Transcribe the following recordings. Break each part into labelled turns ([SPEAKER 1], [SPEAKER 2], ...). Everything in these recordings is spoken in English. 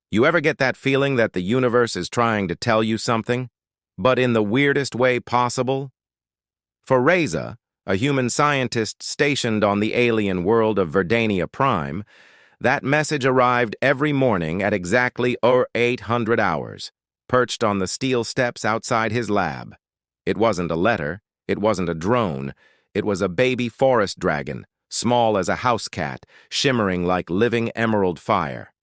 [SPEAKER 1] You ever get that feeling that the universe is trying to tell you something, but in the weirdest way possible? For Reza, a human scientist stationed on the alien world of Verdania Prime, that message arrived every morning at exactly 0800 hours, perched on the steel steps outside his lab. It wasn't a letter, it wasn't a drone, it was a baby forest dragon, small as a house cat, shimmering like living emerald fire.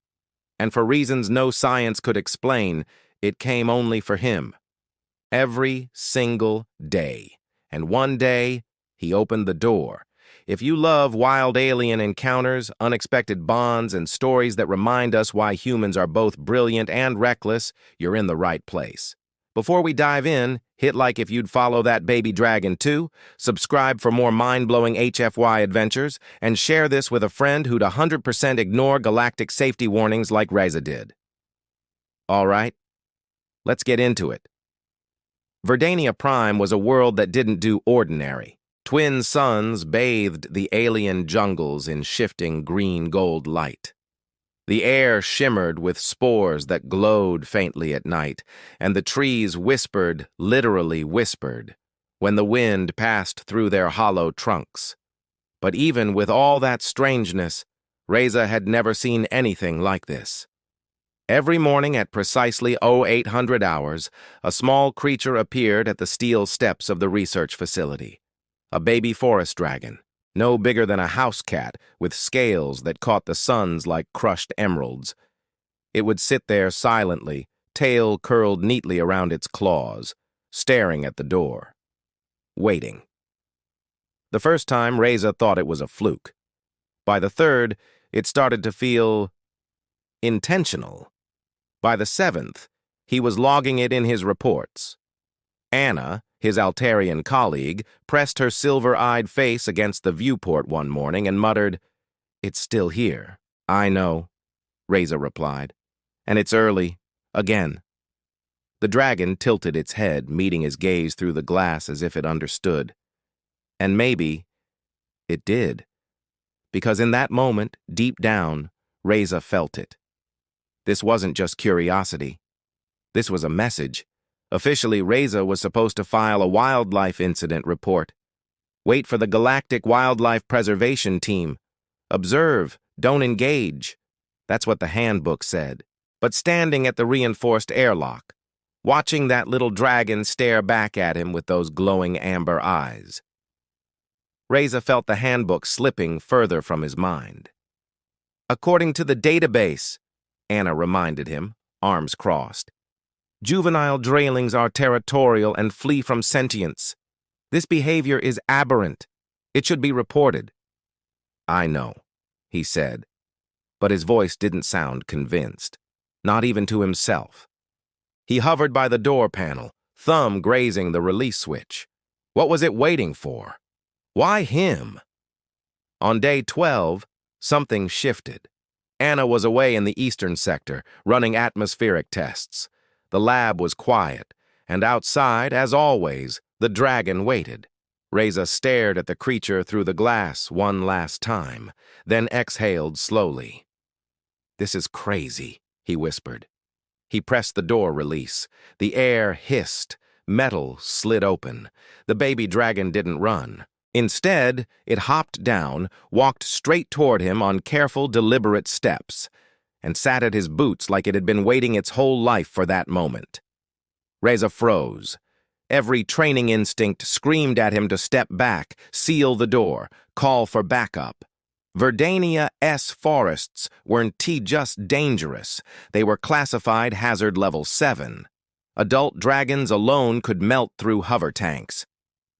[SPEAKER 1] And for reasons no science could explain, it came only for him. Every single day. And one day, he opened the door. If you love wild alien encounters, unexpected bonds, and stories that remind us why humans are both brilliant and reckless, you're in the right place. Before we dive in, hit like if you'd follow that baby dragon too, subscribe for more mind-blowing HFY adventures, and share this with a friend who'd 100% ignore galactic safety warnings like Reza did. All right, let's get into it. Verdania Prime was a world that didn't do ordinary. Twin suns bathed the alien jungles in shifting green-gold light. The air shimmered with spores that glowed faintly at night, and the trees whispered, literally whispered, when the wind passed through their hollow trunks. But even with all that strangeness, Reza had never seen anything like this. Every morning at precisely 0800 hours, a small creature appeared at the steel steps of the research facility. A baby forest dragon, no bigger than a house cat, with scales that caught the suns like crushed emeralds. It would sit there silently, tail curled neatly around its claws, staring at the door. Waiting. The first time, Reza thought it was a fluke. By the third, it started to feel intentional. By the seventh, he was logging it in his reports. Anna, his Altarian colleague, pressed her silver-eyed face against the viewport one morning and muttered, "It's still here." "I know," Reza replied. "And it's early. Again." The dragon tilted its head, meeting his gaze through the glass as if it understood. And maybe it did. Because in that moment, deep down, Reza felt it. This wasn't just curiosity. This was a message. Officially, Reza was supposed to file a wildlife incident report. Wait for the Galactic Wildlife Preservation Team. Observe, don't engage. That's what the handbook said. But standing at the reinforced airlock, watching that little dragon stare back at him with those glowing amber eyes, Reza felt the handbook slipping further from his mind. "According to the database," Anna reminded him, arms crossed, "juvenile draylings are territorial and flee from sentience. This behavior is aberrant. It should be reported." "I know," he said, but his voice didn't sound convinced, not even to himself. He hovered by the door panel, thumb grazing the release switch. What was it waiting for? Why him? On day 12, something shifted. Anna was away in the eastern sector, running atmospheric tests. The lab was quiet, and outside, as always, the dragon waited. Reza stared at the creature through the glass one last time, then exhaled slowly. "This is crazy," he whispered. He pressed the door release. The air hissed. Metal slid open. The baby dragon didn't run. Instead, it hopped down, walked straight toward him on careful, deliberate steps, and sat at his boots like it had been waiting its whole life for that moment. Reza froze. Every training instinct screamed at him to step back, seal the door, call for backup. Verdania-S forests weren't just dangerous. They were classified hazard level 7. Adult dragons alone could melt through hover tanks.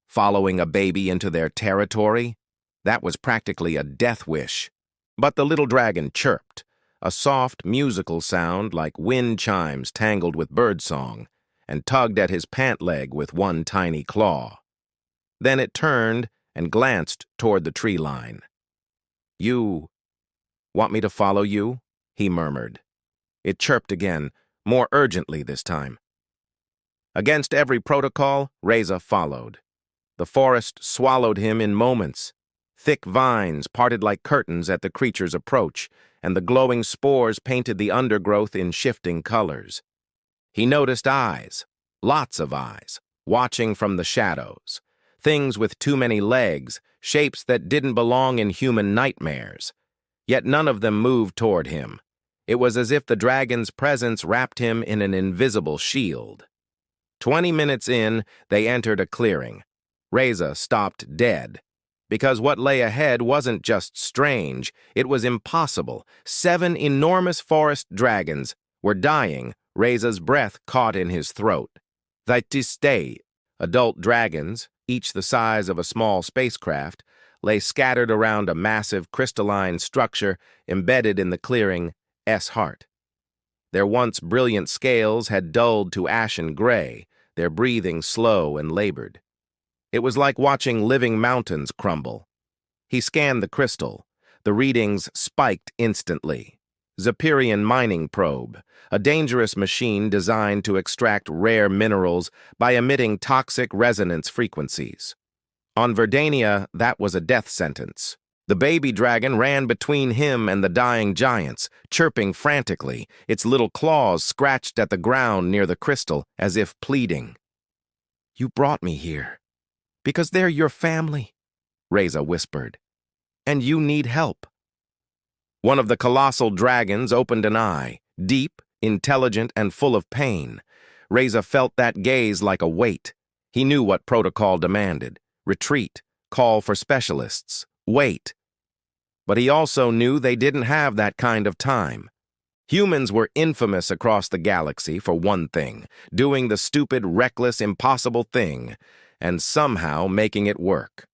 [SPEAKER 1] Following a baby into their territory? That was practically a death wish. But the little dragon chirped, a soft musical sound like wind chimes tangled with birdsong, and tugged at his pant leg with one tiny claw. Then it turned and glanced toward the tree line. "You want me to follow you?" he murmured. It chirped again, more urgently this time. Against every protocol, Reza followed. The forest swallowed him in moments. Thick vines parted like curtains at the creature's approach, and the glowing spores painted the undergrowth in shifting colors. He noticed eyes, lots of eyes, watching from the shadows. Things with too many legs, shapes that didn't belong in human nightmares. Yet none of them moved toward him. It was as if the dragon's presence wrapped him in an invisible shield. 20 minutes in, they entered a clearing. Reza stopped dead. Because what lay ahead wasn't just strange, it was impossible. 7 enormous forest dragons were dying, Reza's breath caught in his throat. HfySci-Fi, adult dragons, each the size of a small spacecraft, lay scattered around a massive crystalline structure embedded in the clearing S-Heart. Their once brilliant scales had dulled to ashen gray, their breathing slow and labored. It was like watching living mountains crumble. He scanned the crystal. The readings spiked instantly. Zephyrian mining probe, a dangerous machine designed to extract rare minerals by emitting toxic resonance frequencies. On Verdania, that was a death sentence. The baby dragon ran between him and the dying giants, chirping frantically, its little claws scratched at the ground near the crystal as if pleading. "You brought me here. Because they're your family," Reza whispered. "And you need help." One of the colossal dragons opened an eye, deep, intelligent, and full of pain. Reza felt that gaze like a weight. He knew what protocol demanded. Retreat, call for specialists, wait. But he also knew they didn't have that kind of time. Humans were infamous across the galaxy for one thing, doing the stupid, reckless, impossible thing, and somehow making it work.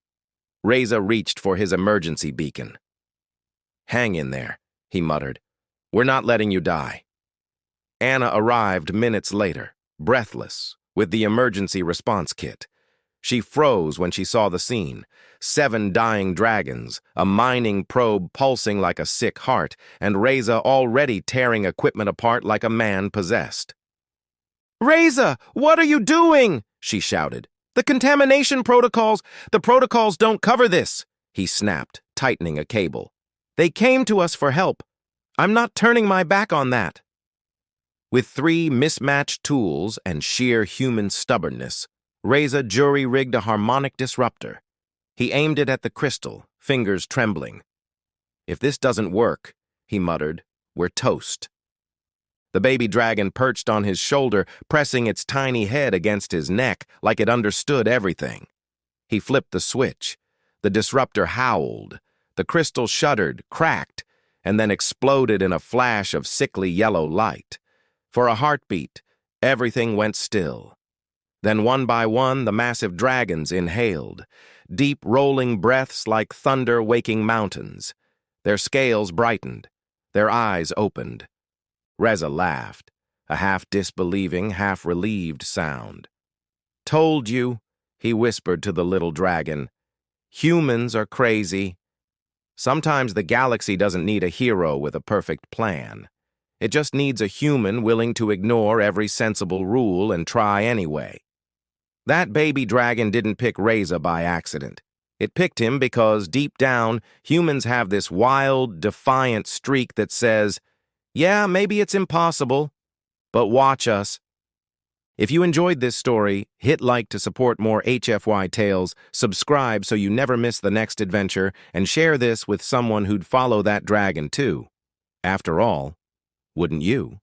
[SPEAKER 1] Reza reached for his emergency beacon. "Hang in there," he muttered. "We're not letting you die." Anna arrived minutes later, breathless, with the emergency response kit. She froze when she saw the scene. 7 dying dragons, a mining probe pulsing like a sick heart, and Reza already tearing equipment apart like a man possessed. "Reza, what are you doing?" she shouted. "The contamination protocols, the protocols don't cover this," he snapped, tightening a cable. "They came to us for help. I'm not turning my back on that." With 3 mismatched tools and sheer human stubbornness, Reza jury-rigged a harmonic disruptor. He aimed it at the crystal, fingers trembling. "If this doesn't work," he muttered, "we're toast." The baby dragon perched on his shoulder, pressing its tiny head against his neck like it understood everything. He flipped the switch. The disruptor howled. The crystal shuddered, cracked, and then exploded in a flash of sickly yellow light. For a heartbeat, everything went still. Then one by one, the massive dragons inhaled, deep rolling breaths like thunder waking mountains. Their scales brightened. Their eyes opened. Reza laughed, a half-disbelieving, half-relieved sound. "Told you," he whispered to the little dragon. "Humans are crazy. Sometimes the galaxy doesn't need a hero with a perfect plan. It just needs a human willing to ignore every sensible rule and try anyway." That baby dragon didn't pick Reza by accident. It picked him because, deep down, humans have this wild, defiant streak that says, "Yeah, maybe it's impossible, but watch us." If you enjoyed this story, hit like to support more HFY tales, subscribe so you never miss the next adventure, and share this with someone who'd follow that dragon too. After all, wouldn't you?